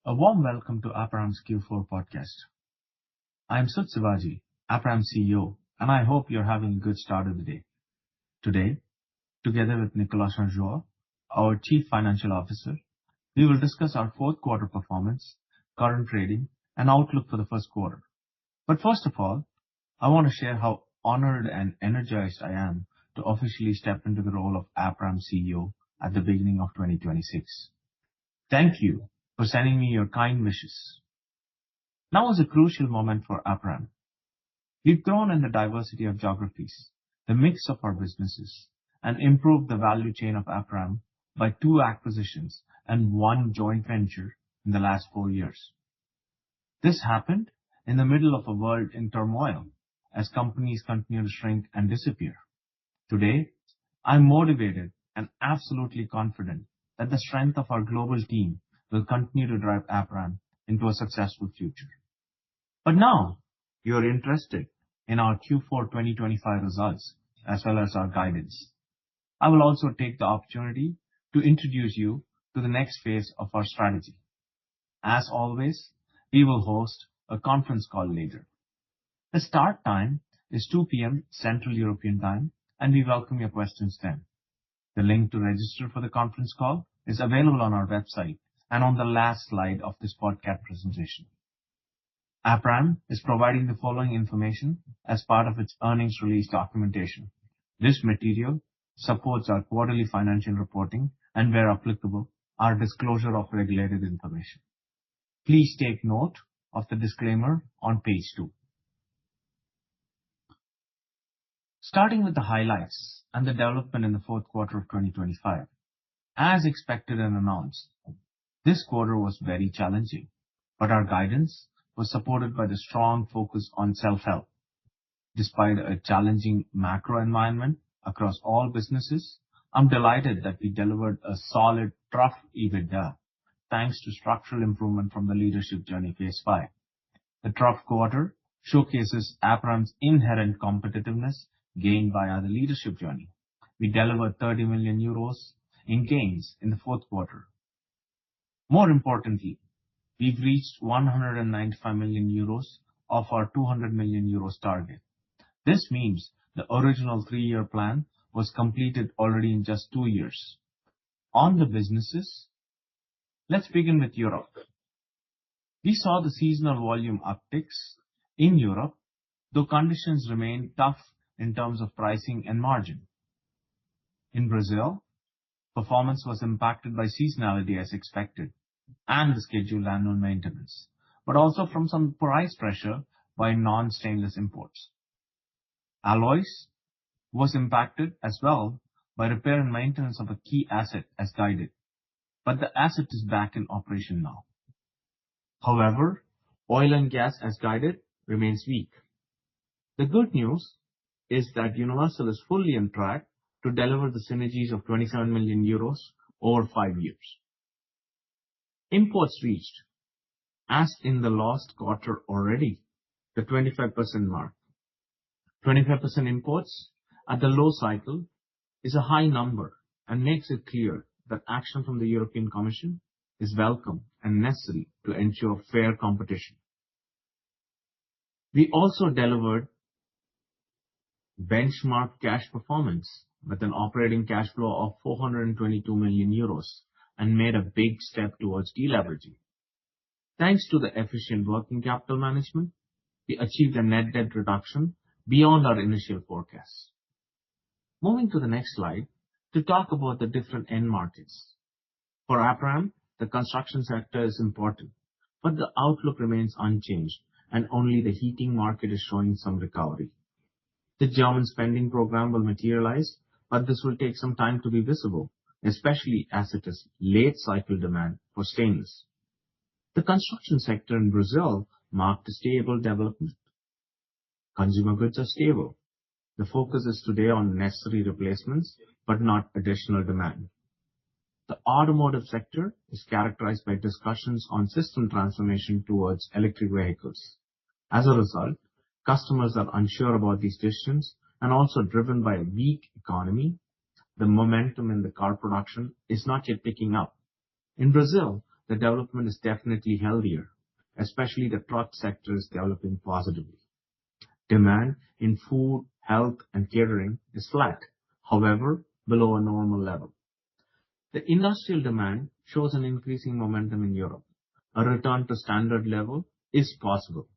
A warm welcome to Aperam's Q4 podcast. I am Sud Sivaji, Aperam CEO, and I hope you're having a good start of the day. Today, together with Nicolas Changeau, our Chief Financial Officer, we will discuss our fourth quarter performance, current trading, and outlook for the first quarter. But first of all, I want to share how honored and energized I am to officially step into the role of Aperam CEO at the beginning of 2026. Thank you for sending me your kind wishes. Now is a crucial moment for Aperam. We've grown in the diversity of geographies, the mix of our businesses, and improved the value chain of Aperam by 2 acquisitions and 1 joint venture in the last 4 years. This happened in the middle of a world in turmoil as companies continue to shrink and disappear. Today, I'm motivated and absolutely confident that the strength of our global team will continue to drive Aperam into a successful future. But now, you're interested in our Q4 2025 results as well as our guidance. I will also take the opportunity to introduce you to the next phase of our strategy. As always, we will host a conference call later. The start time is 2 p.m. Central European Time, and we welcome your questions then. The link to register for the conference call is available on our website and on the last slide of this podcast presentation. Aperam is providing the following information as part of its earnings release documentation. This material supports our quarterly financial reporting and, where applicable, our disclosure of regulated information. Please take note of the disclaimer on page 2. Starting with the highlights and the development in the fourth quarter of 2025. As expected and announced, this quarter was very challenging, but our guidance was supported by the strong focus on self-help. Despite a challenging macro environment across all businesses, I'm delighted that we delivered a solid trough EBITDA thanks to structural improvement from the Leadership Journey Phase 5. The trough quarter showcases Aperam's inherent competitiveness gained via the Leadership Journey. We delivered 30 million euros in gains in the fourth quarter. More importantly, we've reached 195 million euros of our 200 million euros target. This means the original 3-year plan was completed already in just 2 years. On the businesses, let's begin with Europe. We saw the seasonal volume upticks in Europe, though conditions remain tough in terms of pricing and margin. In Brazil, performance was impacted by seasonality as expected and the scheduled annual maintenance, but also from some price pressure by non-stainless imports. Alloys was impacted as well by repair and maintenance of a key asset as guided, but the asset is back in operation now. However, oil and gas as guided remains weak. The good news is that Universal is fully on track to deliver the synergies of 27 million euros over 5 years. Imports reached, as in the last quarter already, the 25% mark. 25% imports at the low cycle is a high number and makes it clear that action from the European Commission is welcome and necessary to ensure fair competition. We also delivered benchmark cash performance with an operating cash flow of 422 million euros and made a big step towards deleveraging. Thanks to the efficient working capital management, we achieved a net debt reduction beyond our initial forecasts. Moving to the next slide to talk about the different end markets. For Aperam, the construction sector is important, but the outlook remains unchanged and only the heating market is showing some recovery. The German spending program will materialize, but this will take some time to be visible, especially as it is late cycle demand for stainless. The construction sector in Brazil marked a stable development. Consumer goods are stable. The focus is today on necessary replacements, but not additional demand. The automotive sector is characterized by discussions on system transformation towards electric vehicles. As a result, customers are unsure about these decisions and also driven by a weak economy. The momentum in the car production is not yet picking up. In Brazil, the development is definitely healthier, especially the truck sector is developing positively. Demand in food, health, and catering is flat, however, below a normal level. The industrial demand shows an increasing momentum in Europe. A return to standard level is possible.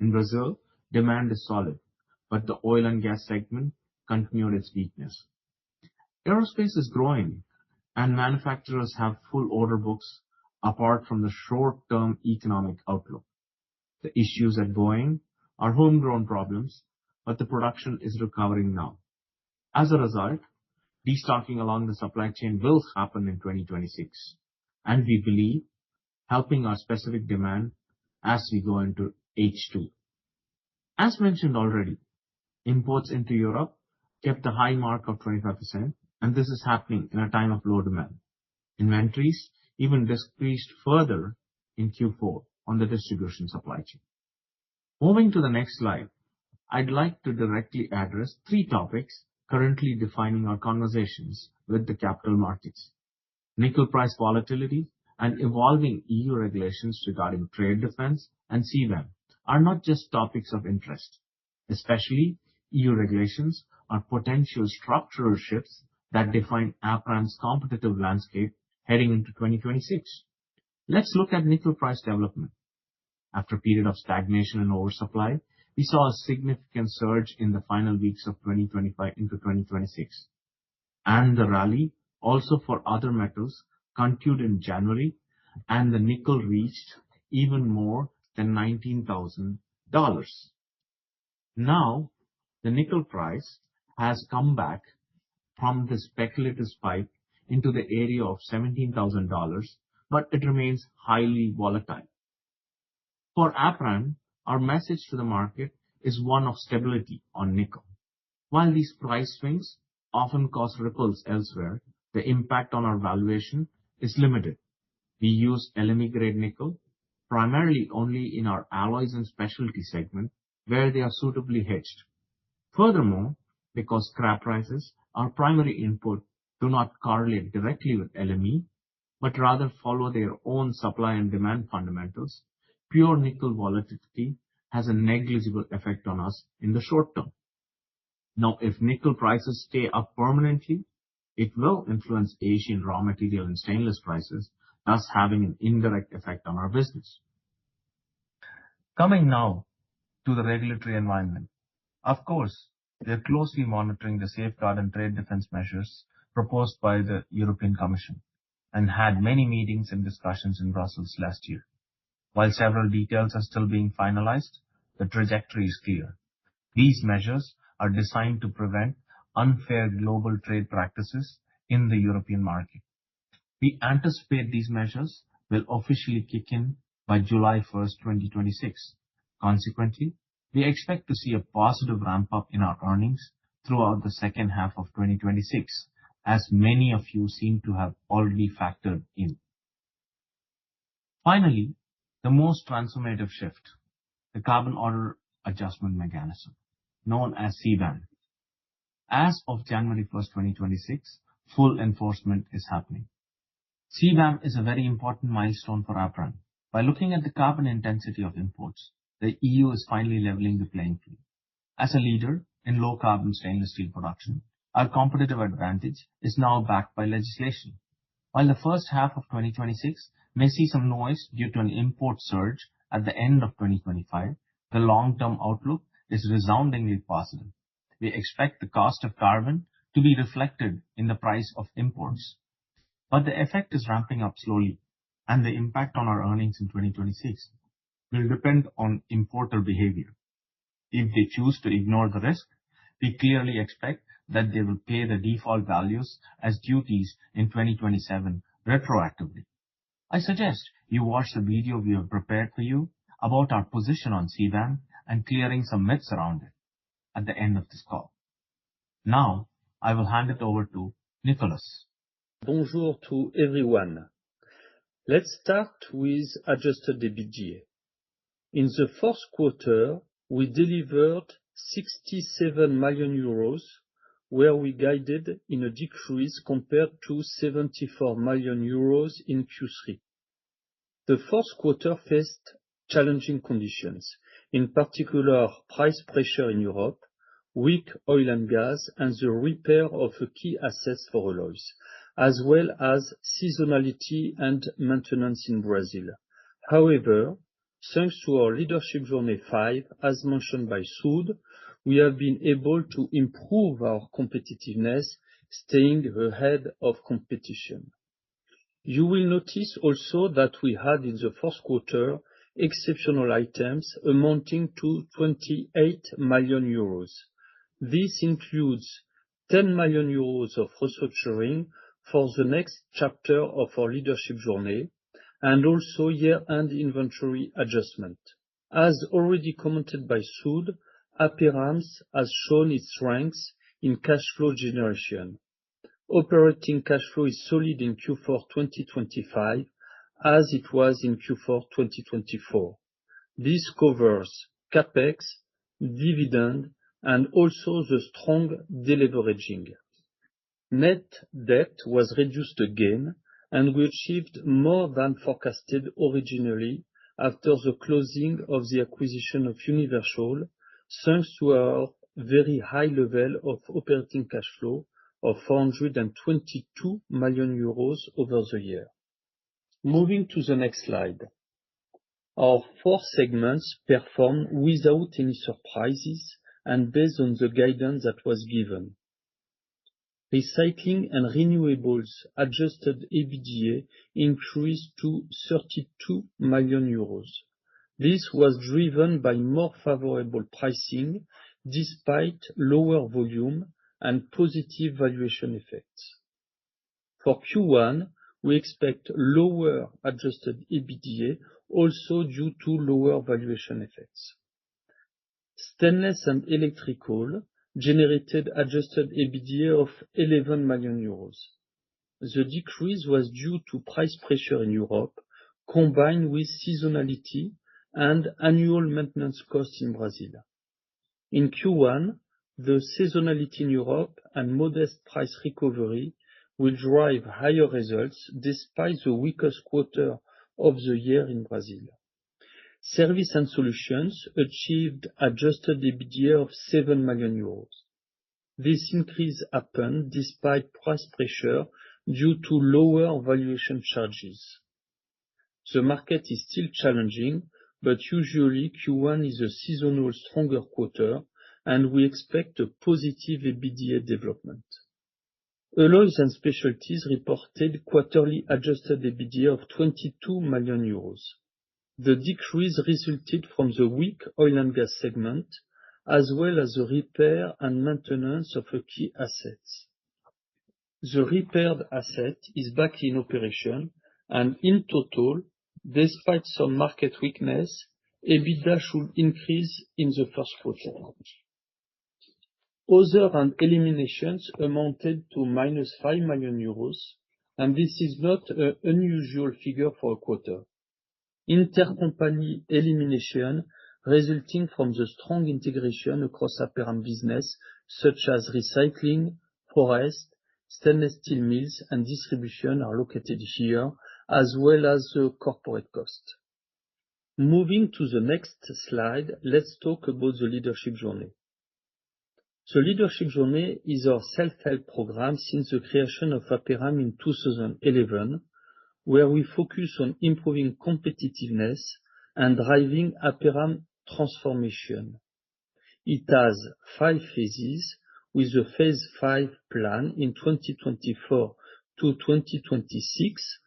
In Brazil, demand is solid, but the oil and gas segment continued its weakness. Aerospace is growing, and manufacturers have full order books apart from the short-term economic outlook. The issues at Boeing are homegrown problems, but the production is recovering now. As a result, destocking along the supply chain will happen in 2026, and we believe helping our specific demand as we go into H2. As mentioned already, imports into Europe kept a high mark of 25%, and this is happening in a time of low demand. Inventories even decreased further in Q4 on the distribution supply chain. Moving to the next slide, I'd like to directly address three topics currently defining our conversations with the capital markets. Nickel price volatility and evolving EU regulations regarding trade defense and CBAM are not just topics of interest. Especially, EU regulations are potential structural shifts that define Aperam's competitive landscape heading into 2026. Let's look at nickel price development. After a period of stagnation and oversupply, we saw a significant surge in the final weeks of 2025 into 2026. And the rally, also for other metals, continued in January, and the nickel reached even more than $19,000. Now, the nickel price has come back from the speculative spike into the area of $17,000, but it remains highly volatile. For Aperam, our message to the market is one of stability on nickel. While these price swings often cause ripples elsewhere, the impact on our valuation is limited. We use LME-grade nickel primarily only in our alloys and specialty segment, where they are suitably hedged. Furthermore, because scrap prices, our primary input, do not correlate directly with LME, but rather follow their own supply and demand fundamentals, pure nickel volatility has a negligible effect on us in the short term. Now, if nickel prices stay up permanently, it will influence Asian raw material and stainless prices, thus having an indirect effect on our business. Coming now to the regulatory environment. Of course, we are closely monitoring the safeguard and trade defense measures proposed by the European Commission and had many meetings and discussions in Brussels last year. While several details are still being finalized, the trajectory is clear. These measures are designed to prevent unfair global trade practices in the European market. We anticipate these measures will officially kick in by July 1st, 2026. Consequently, we expect to see a positive ramp-up in our earnings throughout the second half of 2026, as many of you seem to have already factored in. Finally, the most transformative shift, the Carbon Order Adjustment Mechanism, known as CBAM. As of January 1st, 2026, full enforcement is happening. CBAM is a very important milestone for Aperam. By looking at the carbon intensity of imports, the EU is finally leveling the playing field. As a leader in low-carbon stainless steel production, our competitive advantage is now backed by legislation. While the first half of 2026 may see some noise due to an import surge at the end of 2025, the long-term outlook is resoundingly positive. We expect the cost of carbon to be reflected in the price of imports. But the effect is ramping up slowly, and the impact on our earnings in 2026 will depend on importer behavior. If they choose to ignore the risk, we clearly expect that they will pay the default values as duties in 2027 retroactively. I suggest you watch the video we have prepared for you about our position on CBAM and clearing some myths around it at the end of this call. Now, I will hand it over to Nicolas. Bonjour to everyone. Let's start with adjusted EBITDA. In the fourth quarter, we delivered 67 million euros, where we guided in a decrease compared to 74 million euros in Q3. The fourth quarter faced challenging conditions, in particular price pressure in Europe, weak oil and gas, and the repair of key assets for alloys, as well as seasonality and maintenance in Brazil. However, thanks to our Leadership Journey 5, as mentioned by Sud, we have been able to improve our competitiveness, staying ahead of competition. You will notice also that we had in the fourth quarter exceptional items amounting to 28 million euros. This includes 10 million euros of restructuring for the next chapter of our Leadership Journey, and also year-end inventory adjustment. As already commented by Sud, Aperam has shown its strengths in cash flow generation. Operating cash flow is solid in Q4 2025, as it was in Q4 2024. This covers CapEx, dividend, and also the strong deleveraging. Net debt was reduced again, and we achieved more than forecasted originally after the closing of the acquisition of Universal, thanks to our very high level of operating cash flow of 422 million euros over the year. Moving to the next slide. Our four segments performed without any surprises and based on the guidance that was given. Recycling and renewables adjusted EBITDA increased to 32 million euros. This was driven by more favorable pricing despite lower volume and positive valuation effects. For Q1, we expect lower adjusted EBITDA, also due to lower valuation effects. Stainless and electrical generated adjusted EBITDA of 11 million euros. The decrease was due to price pressure in Europe, combined with seasonality and annual maintenance costs in Brazil. In Q1, the seasonality in Europe and modest price recovery will drive higher results despite the weakest quarter of the year in Brazil. Service and solutions achieved adjusted EBITDA of 7 million euros. This increase happened despite price pressure due to lower valuation charges. The market is still challenging, but usually Q1 is a seasonal stronger quarter, and we expect a positive EBITDA development. Alloys and specialties reported quarterly adjusted EBITDA of 22 million euros. The decrease resulted from the weak oil and gas segment, as well as the repair and maintenance of key assets. The repaired asset is back in operation, and in total, despite some market weakness, EBITDA should increase in the first quarter. Other and eliminations amounted to -5 million euros, and this is not an unusual figure for a quarter. Intercompany elimination resulting from the strong integration across Aperam business, such as recycling, forest, stainless steel mills, and distribution are located here, as well as the corporate cost. Moving to the next slide, let's talk about the Leadership Journey. The Leadership Journey is our self-help program since the creation of Aperam in 2011, where we focus on improving competitiveness and driving Aperam transformation. It has 5 phases, with the phase 5 plan in 2024 to 2026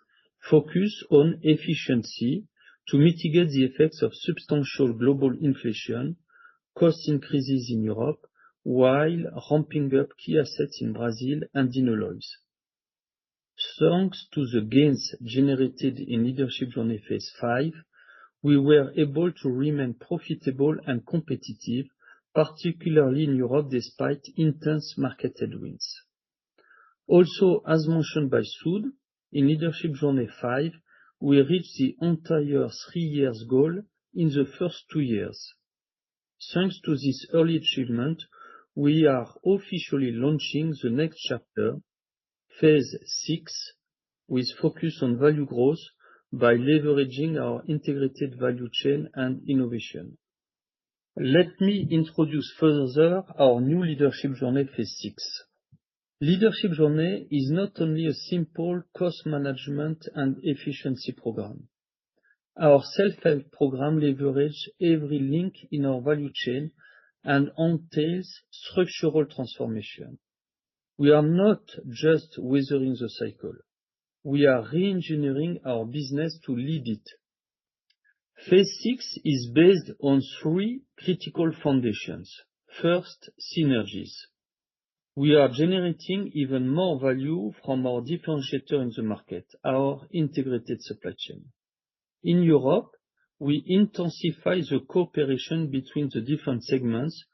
focus on efficiency to mitigate the effects of substantial global inflation, cost increases in Europe, while ramping up key assets in Brazil and in alloys. Thanks to the gains generated in Leadership Journey phase 5, we were able to remain profitable and competitive, particularly in Europe, despite intense market headwinds. Also, as mentioned by Sud, in Leadership Journey 5, we reached the entire 3 years goal in the first 2 years. Thanks to this early achievement, we are officially launching the next chapter, phase 6, with focus on value growth, by leveraging our integrated value chain and innovation. Let me introduce further our new leadership journey phase 6. Leadership journey is not only a simple cost management and efficiency program. Our self-help program leverages every link in our value chain and entails structural transformation. We are not just weathering the cycle. We are re-engineering our business to lead it. Phase 6 is based on 3 critical foundations. First, synergies. We are generating even more value from our differentiator in the market, our integrated supply chain. In Europe, we intensify the cooperation between the different segments,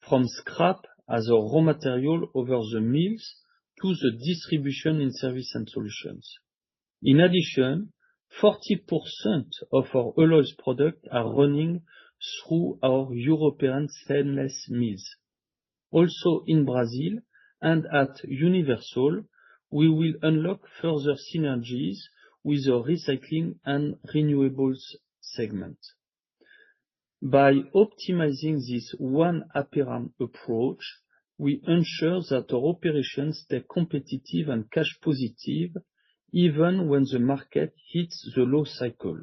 from scrap as a raw material over the mills to the distribution in service and solutions. In addition, 40% of our alloys products are running through our European stainless mills. Also in Brazil and at Universal, we will unlock further synergies with the recycling and renewables segment. By optimizing this one Aperam approach, we ensure that our operations stay competitive and cash positive even when the market hits the low cycle.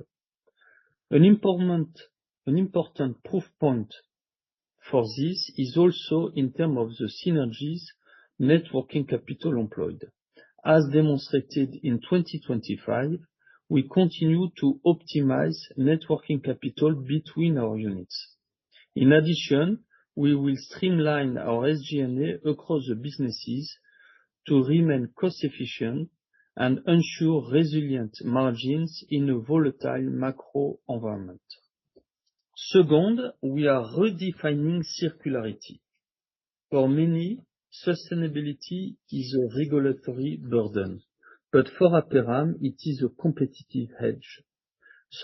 An important proof point for this is also in terms of the synergies net working capital employed. As demonstrated in 2025, we continue to optimize net working capital between our units. In addition, we will streamline our SG&A across the businesses to remain cost efficient and ensure resilient margins in a volatile macro environment. Second, we are redefining circularity. For many, sustainability is a regulatory burden, but for Aperam, it is a competitive edge.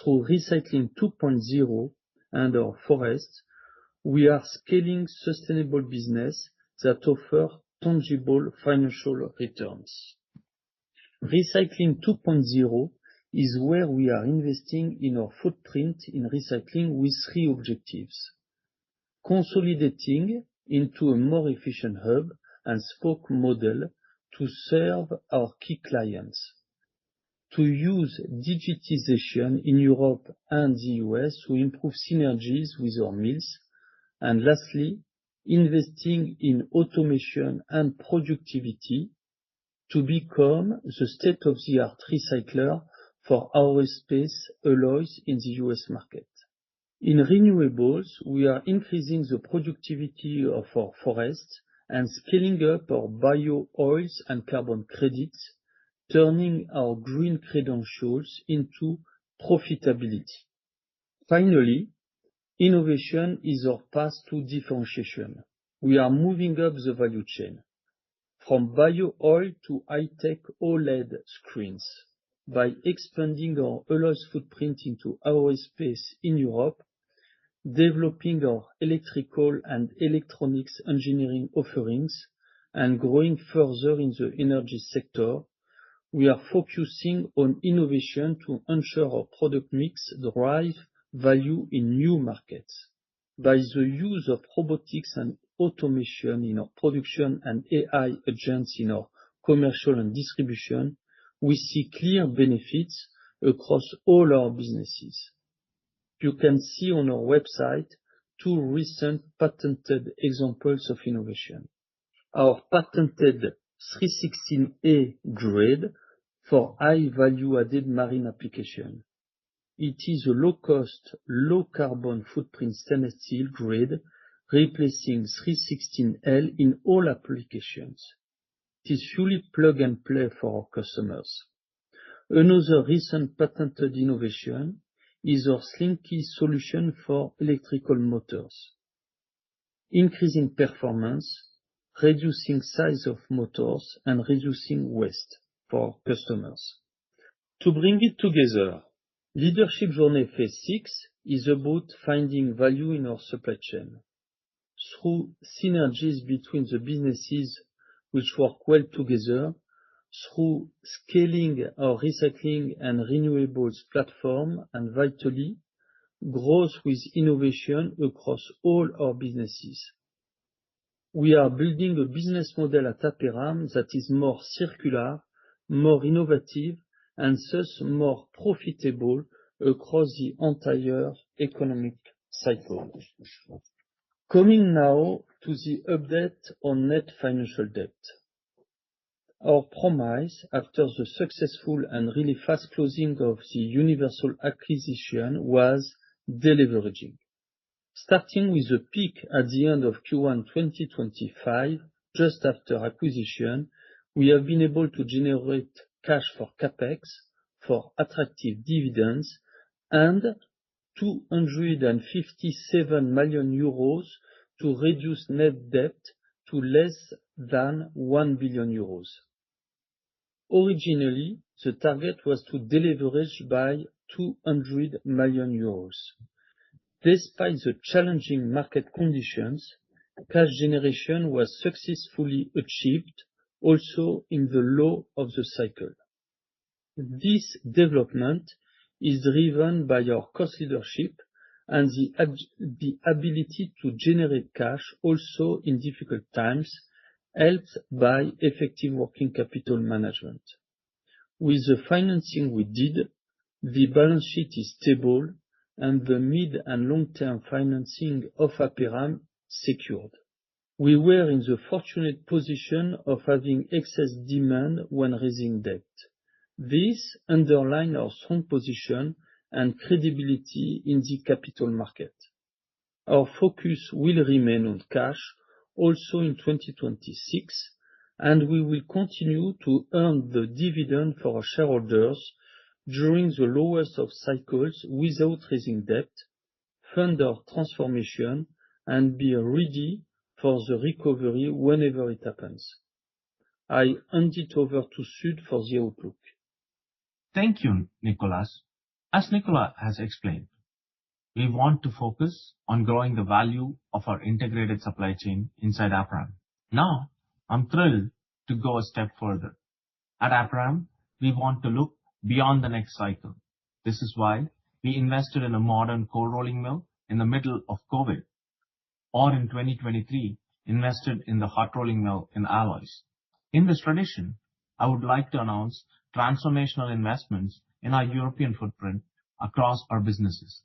Through Recycling 2.0 and our forests, we are scaling sustainable business that offer tangible financial returns. Recycling 2.0 is where we are investing in our footprint in recycling with 3 objectives: consolidating into a more efficient hub and spoke model to serve our key clients, to use digitization in Europe and the US to improve synergies with our mills, and lastly, investing in automation and productivity to become the state-of-the-art recycler for aerospace alloys in the US market. In renewables, we are increasing the productivity of our forests and scaling up our bio-oils and carbon credits, turning our green credentials into profitability. Finally, innovation is our path to differentiation. We are moving up the value chain, from bio-oil to high-tech OLED screens, by expanding our alloys footprint into aerospace in Europe, developing our electrical and electronics engineering offerings, and growing further in the energy sector. We are focusing on innovation to ensure our product mix drives value in new markets. By the use of robotics and automation in our production and AI agents in our commercial and distribution, we see clear benefits across all our businesses. You can see on our website 2 recent patented examples of innovation. Our patented 316A grade for high value added marine application. It is a low-cost, low-carbon footprint stainless steel grade, replacing 316L in all applications. It is fully plug and play for our customers. Another recent patented innovation is our Slinky solution for electrical motors, increasing performance, reducing size of motors, and reducing waste for customers. To bring it together, Leadership Journey Phase 6 is about finding value in our supply chain through synergies between the businesses which work well together. through scaling our recycling and renewables platform, and vitally, growth with innovation across all our businesses. We are building a business model at Aperam that is more circular, more innovative, and thus more profitable across the entire economic cycle. Coming now to the update on net financial debt. Our promise, after the successful and really fast closing of the Universal acquisition, was deleveraging. Starting with a peak at the end of Q1 2025, just after acquisition, we have been able to generate cash for CapEx, for attractive dividends, and 257 million euros to reduce net debt to less than 1 billion euros. Originally, the target was to deleverage by 200 million euros. Despite the challenging market conditions, cash generation was successfully achieved, also in the low of the cycle. This development is driven by our cost leadership and the ability to generate cash also in difficult times, helped by effective working capital management. With the financing we did, the balance sheet is stable and the mid and long-term financing of Aperam secured. We were in the fortunate position of having excess demand when raising debt. This underlines our strong position and credibility in the capital market. Our focus will remain on cash also in 2026, and we will continue to earn the dividend for our shareholders during the lowest of cycles without raising debt, fund our transformation, and be ready for the recovery whenever it happens. I hand it over to Sud for the outlook. Thank you, Nicolas. As Nicolas has explained, we want to focus on growing the value of our integrated supply chain inside Aperam. Now, I'm thrilled to go a step further. At Aperam, we want to look beyond the next cycle. This is why we invested in a modern cold rolling mill in the middle of COVID, or in 2023, invested in the hot rolling mill in alloys. In this tradition, I would like to announce transformational investments in our European footprint across our businesses.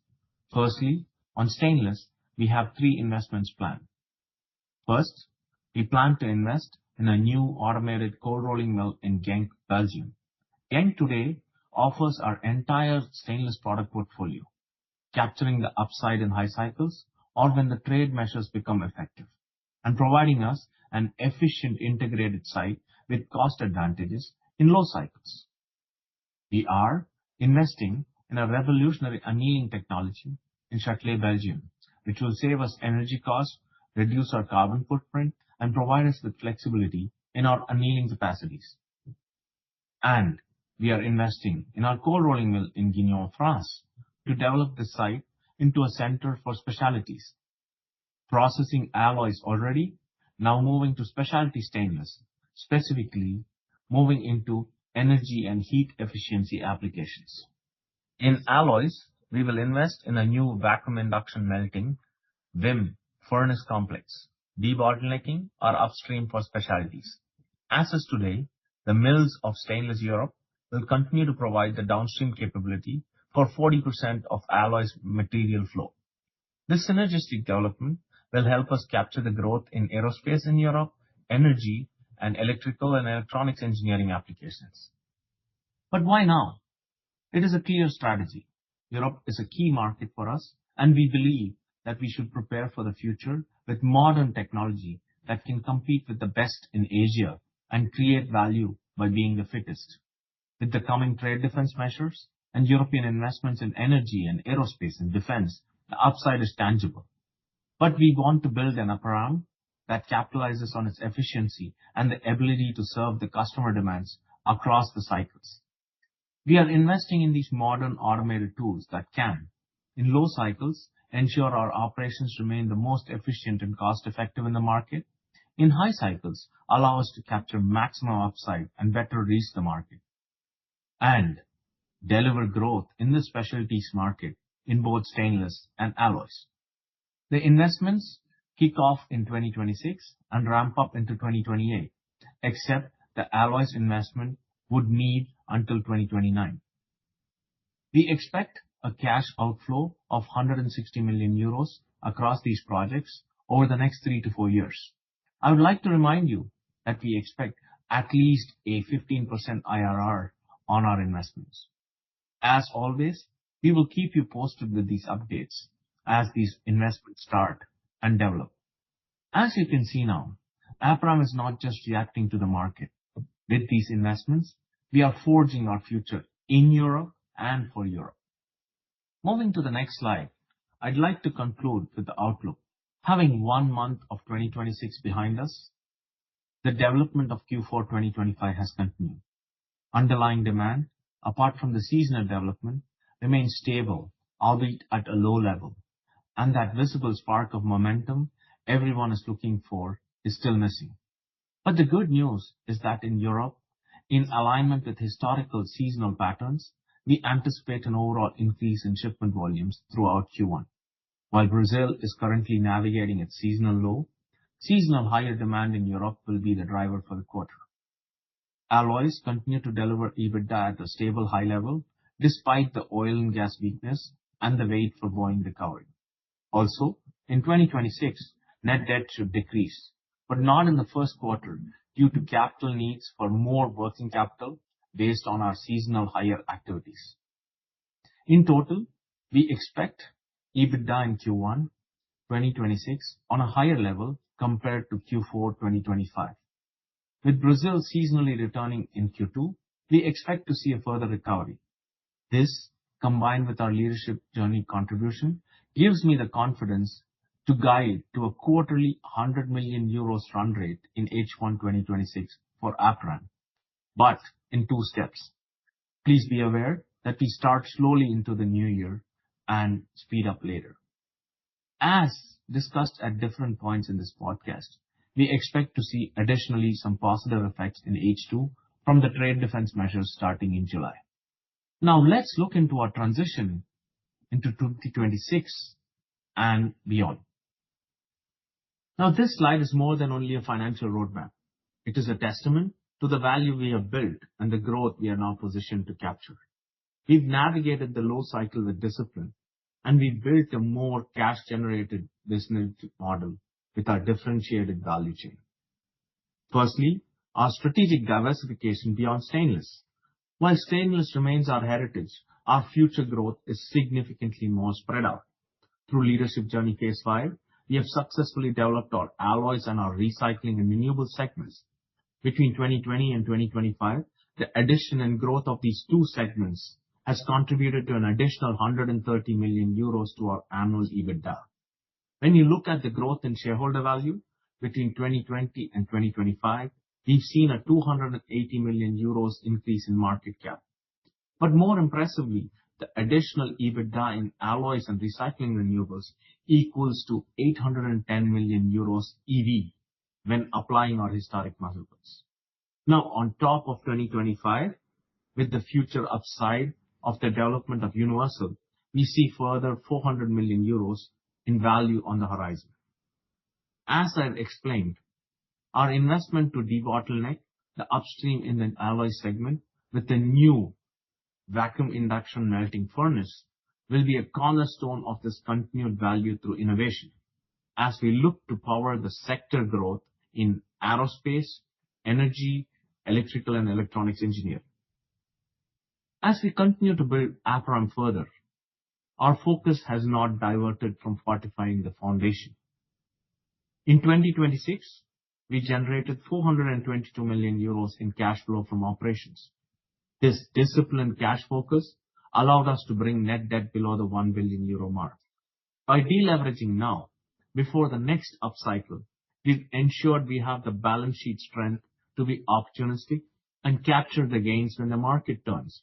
Firstly, on stainless, we have 3 investments planned. First, we plan to invest in a new automated cold rolling mill in Genk, Belgium. Genk today offers our entire stainless product portfolio, capturing the upside in high cycles or when the trade measures become effective, and providing us an efficient integrated site with cost advantages in low cycles. We are investing in a revolutionary annealing technology in Châtelet, Belgium, which will save us energy costs, reduce our carbon footprint, and provide us with flexibility in our annealing capacities. And we are investing in our cold rolling mill in Guignon, France, to develop the site into a center for specialties, processing alloys already, now moving to specialty stainless, specifically moving into energy and heat efficiency applications. In alloys, we will invest in a new vacuum induction melting VIM furnace complex, debottlenecking our upstream for specialties. As is today, the mills of Stainless Europe will continue to provide the downstream capability for 40% of alloys material flow. This synergistic development will help us capture the growth in aerospace in Europe, energy, and electrical and electronics engineering applications. But why now? It is a clear strategy. Europe is a key market for us, and we believe that we should prepare for the future with modern technology that can compete with the best in Asia and create value by being the fittest. With the coming trade defense measures and European investments in energy and aerospace and defense, the upside is tangible. But we want to build an Aperam that capitalizes on its efficiency and the ability to serve the customer demands across the cycles. We are investing in these modern automated tools that can, in low cycles, ensure our operations remain the most efficient and cost-effective in the market, in high cycles allow us to capture maximum upside and better reach the market and deliver growth in the specialties market in both stainless and alloys. The investments kick off in 2026 and ramp up into 2028, except the alloys investment would need until 2029. We expect a cash outflow of 160 million euros across these projects over the next 3 to 4 years. I would like to remind you that we expect at least a 15% IRR on our investments. As always, we will keep you posted with these updates as these investments start and develop. As you can see now, Aperam is not just reacting to the market. With these investments, we are forging our future in Europe and for Europe. Moving to the next slide, I'd like to conclude with the outlook. Having 1 month of 2026 behind us, the development of Q4 2025 has continued. Underlying demand, apart from the seasonal development, remains stable, albeit at a low level, and that visible spark of momentum everyone is looking for is still missing. But the good news is that in Europe, in alignment with historical seasonal patterns, we anticipate an overall increase in shipment volumes throughout Q1. While Brazil is currently navigating its seasonal low, seasonal higher demand in Europe will be the driver for the quarter. Alloys continue to deliver EBITDA at a stable high level, despite the oil and gas weakness and the wait for Boeing recovery. Also, in 2026, net debt should decrease, but not in the first quarter due to capital needs for more working capital based on our seasonal higher activities. In total, we expect EBITDA in Q1 2026 on a higher level compared to Q4 2025. With Brazil seasonally returning in Q2, we expect to see a further recovery. This, combined with our leadership journey contribution, gives me the confidence to guide to a quarterly 100 million euros run rate in H1 2026 for Aperam, but in 2 steps. Please be aware that we start slowly into the new year and speed up later. As discussed at different points in this podcast, we expect to see additionally some positive effects in H2 from the trade defense measures starting in July. Now let's look into our transition into 2026 and beyond. Now this slide is more than only a financial roadmap. It is a testament to the value we have built and the growth we are now positioned to capture. We've navigated the low cycle with discipline, and we've built a more cash-generated business model with our differentiated value chain. Firstly, our strategic diversification beyond stainless. While stainless remains our heritage, our future growth is significantly more spread out. Through Leadership Journey Phase 5, we have successfully developed our alloys and our recycling and renewable segments. Between 2020 and 2025, the addition and growth of these 2 segments has contributed to an additional 130 million euros to our annual EBITDA. When you look at the growth in shareholder value between 2020 and 2025, we've seen a 280 million euros increase in market cap. But more impressively, the additional EBITDA in alloys and recycling renewables equals to 810 million euros EV when applying our historic multiples. Now, on top of 2025, with the future upside of the development of Universal, we see further 400 million euros in value on the horizon. As I've explained, our investment to debottleneck the upstream in the alloy segment with the new vacuum induction melting furnace will be a cornerstone of this continued value through innovation as we look to power the sector growth in aerospace, energy, electrical and electronics engineering. As we continue to build Aperam further, our focus has not diverted from fortifying the foundation. In 2026, we generated 422 million euros in cash flow from operations. This disciplined cash focus allowed us to bring net debt below the 1 billion euro mark. By deleveraging now, before the next upcycle, we've ensured we have the balance sheet strength to be opportunistic and capture the gains when the market turns.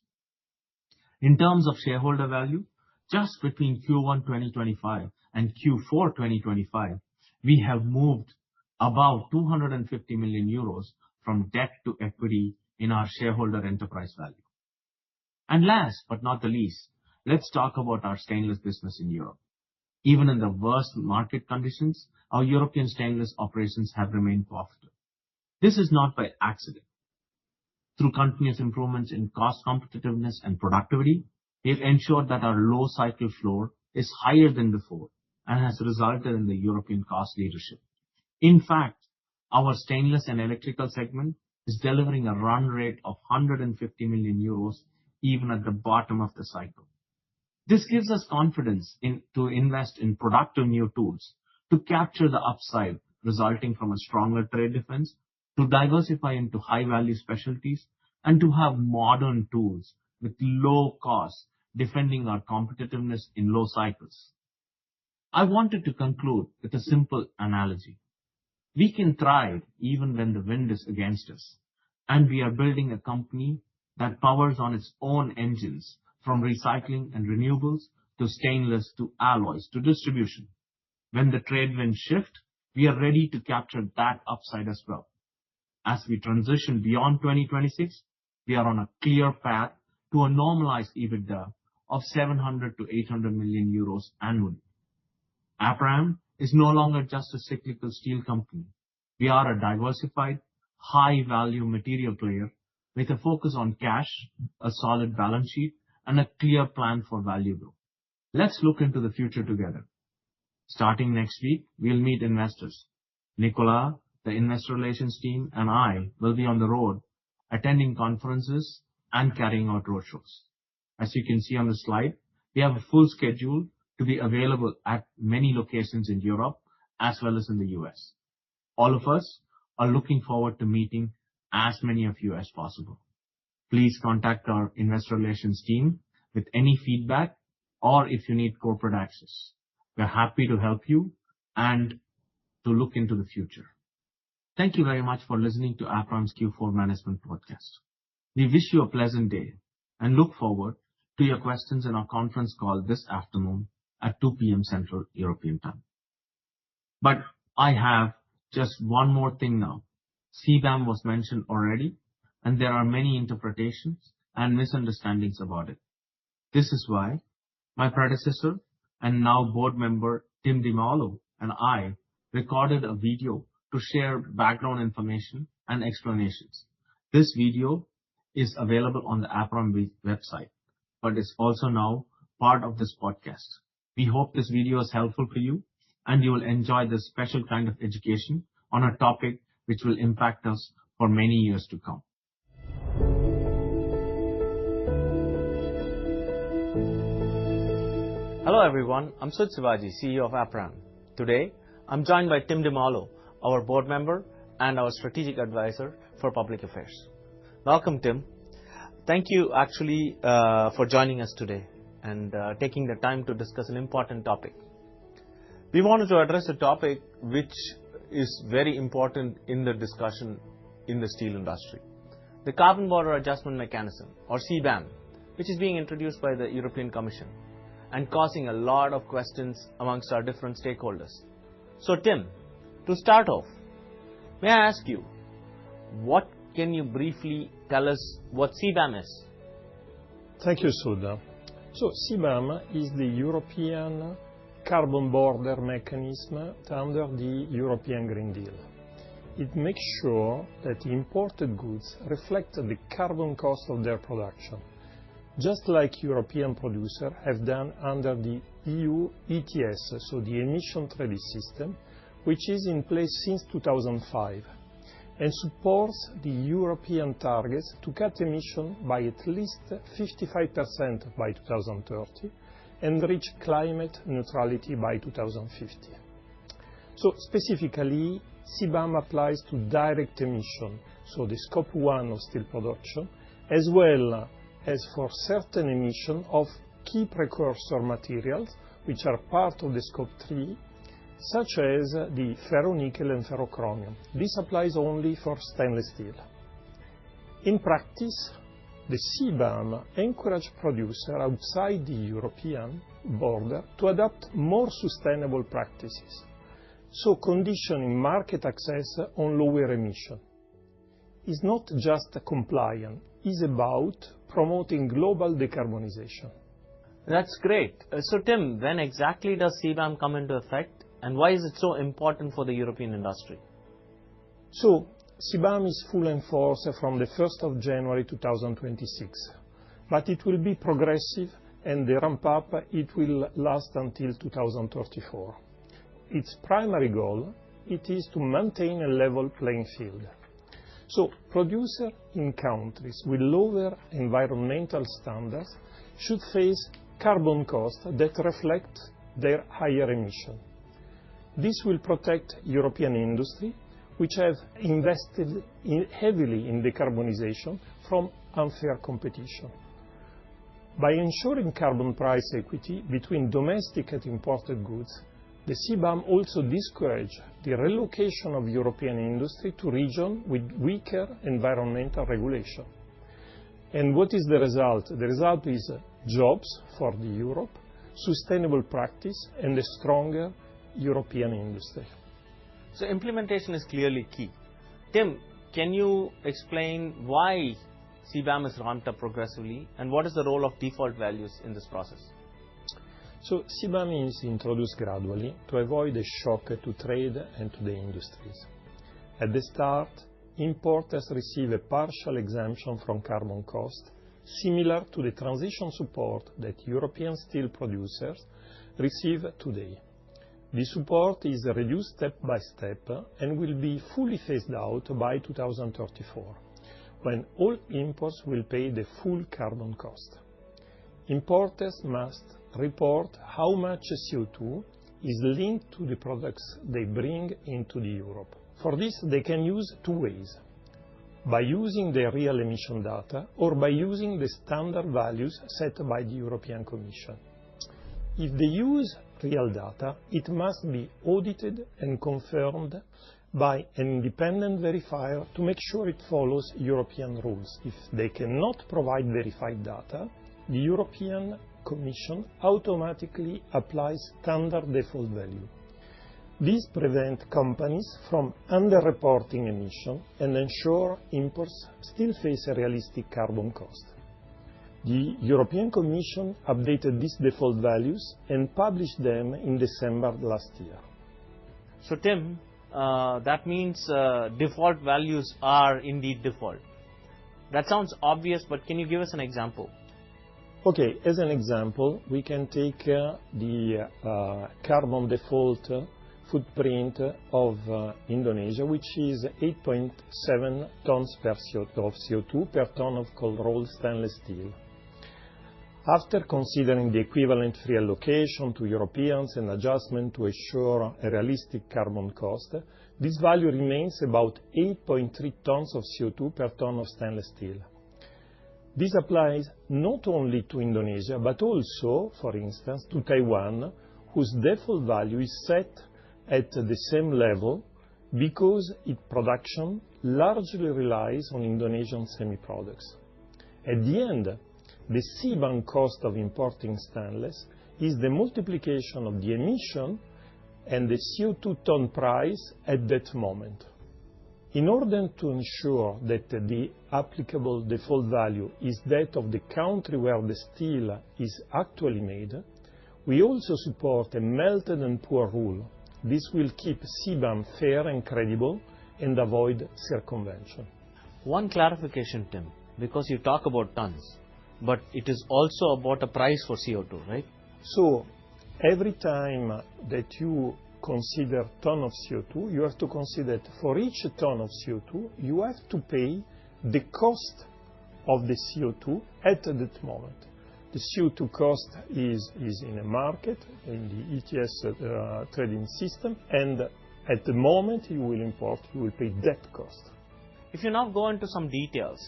In terms of shareholder value, just between Q1 2025 and Q4 2025, we have moved above 250 million euros from debt to equity in our shareholder enterprise value. And last but not the least, let's talk about our stainless business in Europe. Even in the worst market conditions, our European stainless operations have remained profitable. This is not by accident. Through continuous improvements in cost competitiveness and productivity, we've ensured that our low cycle floor is higher than before and has resulted in the European cost leadership. In fact, our stainless and electrical segment is delivering a run rate of 150 million euros even at the bottom of the cycle. This gives us confidence to invest in productive new tools, to capture the upside resulting from a stronger trade defense, to diversify into high-value specialties, and to have modern tools with low cost defending our competitiveness in low cycles. I wanted to conclude with a simple analogy. We can thrive even when the wind is against us, and we are building a company that powers on its own engines, from recycling and renewables to stainless to alloys to distribution. When the trade winds shift, we are ready to capture that upside as well. As we transition beyond 2026, we are on a clear path to a normalized EBITDA of 700 to 800 million euros annually. Aperam is no longer just a cyclical steel company. We are a diversified, high-value material player with a focus on cash, a solid balance sheet, and a clear plan for value growth. Let's look into the future together. Starting next week, we'll meet investors. Nicolas, the investor relations team, and I will be on the road, attending conferences and carrying out roadshows. As you can see on the slide, we have a full schedule to be available at many locations in Europe as well as in the US. All of us are looking forward to meeting as many of you as possible. Please contact our investor relations team with any feedback or if you need corporate access. We're happy to help you and to look into the future. Thank you very much for listening to Aperam's Q4 Management Podcast. We wish you a pleasant day and look forward to your questions in our conference call this afternoon at 2 p.m. Central European Time. But I have just one more thing now. CBAM was mentioned already, and there are many interpretations and misunderstandings about it. This is why my predecessor and now board member Tim DiMaolo and I recorded a video to share background information and explanations. This video is available on the Aperam website, but is also now part of this podcast. We hope this video is helpful for you and you will enjoy this special kind of education on a topic which will impact us for many years to come. Hello everyone, I'm Sud Sivaji, CEO of Aperam. Today, I'm joined by Tim DiMaolo, our board member and our strategic advisor for public affairs. Welcome, Tim. Thank you actually for joining us today and taking the time to discuss an important topic. We wanted to address a topic which is very important in the discussion in the steel industry. The Carbon Border Adjustment Mechanism, or CBAM, which is being introduced by the European Commission and causing a lot of questions amongst our different stakeholders. So Tim, to start off, may I ask you, what can you briefly tell us what CBAM is? Thank you, Sudha. So CBAM is the European Carbon Border Mechanism under the European Green Deal. It makes sure that imported goods reflect the carbon cost of their production, just like European producers have done under the EU ETS, so the Emission Trading System, which is in place since 2005, and supports the European targets to cut emissions by at least 55% by 2030 and reach climate neutrality by 2050. So specifically, CBAM applies to direct emission, so the scope 1 of steel production, as well as for certain emission of key precursor materials, which are part of the scope 3, such as the ferronickel and ferrochromium. This applies only for stainless steel. In practice, the CBAM encourages producers outside the European border to adopt more sustainable practices. So conditioning market access on lower emission is not just compliant, it's about promoting global decarbonization. That's great. So Tim, when exactly does CBAM come into effect and why is it so important for the European industry? So CBAM is full in force from the 1st of January 2026, but it will be progressive and the ramp up it will last until 2034. Its primary goal it is to maintain a level playing field. So producers in countries with lower environmental standards should face carbon costs that reflect their higher emission. This will protect European industry, which have invested heavily in decarbonization, from unfair competition. By ensuring carbon price equity between domestic and imported goods, the CBAM also discourages the relocation of European industry to regions with weaker environmental regulation. And what is the result? The result is jobs for Europe, sustainable practice, and a stronger European industry. So implementation is clearly key. Tim, can you explain why CBAM is ramped up progressively and what is the role of default values in this process? So CBAM is introduced gradually to avoid a shock to trade and to the industries. At the start, importers receive a partial exemption from carbon cost, similar to the transition support that European steel producers receive today. The support is reduced step by step and will be fully phased out by 2034, when all imports will pay the full carbon cost. Importers must report how much CO2 is linked to the products they bring into Europe. For this, they can use two ways: by using the real emission data or by using the standard values set by the European Commission. If they use real data, it must be audited and confirmed by an independent verifier to make sure it follows European rules. If they cannot provide verified data, the European Commission automatically applies standard default value. This prevents companies from underreporting emission and ensure imports still face a realistic carbon cost. The European Commission updated these default values and published them in December last year. So Tim, that means default values are indeed default. That sounds obvious, but can you give us an example? Okay, as an example, we can take the carbon default footprint of Indonesia, which is 8.7 tons of CO2 per ton of cold-rolled stainless steel. After considering the equivalent free allocation to Europeans and adjustment to assure a realistic carbon cost, this value remains about 8.3 tons of CO2 per ton of stainless steel. This applies not only to Indonesia, but also, for instance, to Taiwan, whose default value is set at the same level because its production largely relies on Indonesian semi-products. At the end, the CBAM cost of importing stainless is the multiplication of the emission and the CO2 ton price at that moment. In order to ensure that the applicable default value is that of the country where the steel is actually made, we also support a melted and pour rule. This will keep CBAM fair and credible and avoid circumvention. One clarification, Tim, because you talk about tons, but it is also about a price for CO2, right? So every time that you consider ton of CO2, you have to consider that for each ton of CO2, you have to pay the cost of the CO2 at that moment. The CO2 cost is in a market, in the ETS trading system, and at the moment you will import, you will pay that cost. If you now go into some details,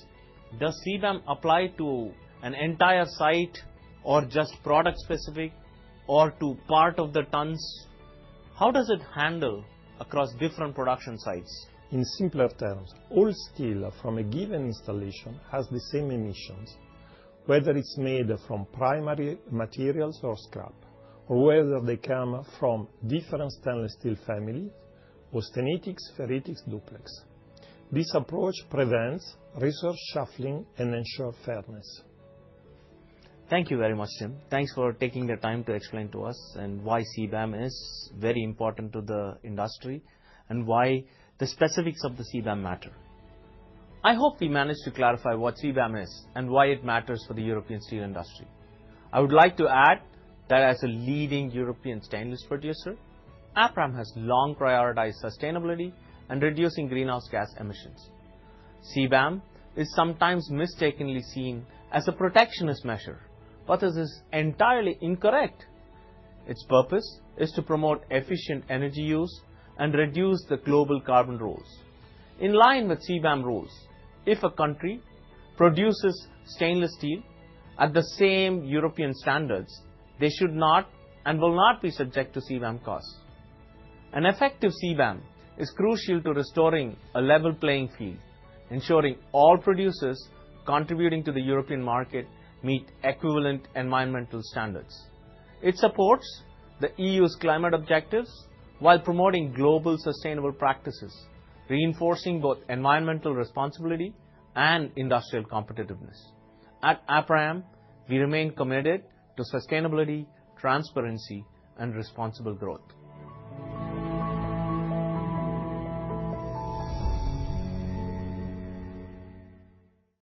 does CBAM apply to an entire site or just product specific or to part of the tons? How does it handle across different production sites? In simpler terms, all steel from a given installation has the same emissions, whether it's made from primary materials or scrap, or whether they come from different stainless steel families, austenitics, ferritics, duplex. This approach prevents resource shuffling and ensures fairness. Thank you very much, Tim. Thanks for taking the time to explain to us and why CBAM is very important to the industry and why the specifics of the CBAM matter. I hope we managed to clarify what CBAM is and why it matters for the European steel industry. I would like to add that as a leading European stainless producer, Aperam has long prioritized sustainability and reducing greenhouse gas emissions. CBAM is sometimes mistakenly seen as a protectionist measure, but this is entirely incorrect. Its purpose is to promote efficient energy use and reduce the global carbon rules. In line with CBAM rules, if a country produces stainless steel at the same European standards, they should not and will not be subject to CBAM costs. An effective CBAM is crucial to restoring a level playing field, ensuring all producers contributing to the European market meet equivalent environmental standards. It supports the EU's climate objectives while promoting global sustainable practices, reinforcing both environmental responsibility and industrial competitiveness. At Aperam, we remain committed to sustainability, transparency, and responsible growth.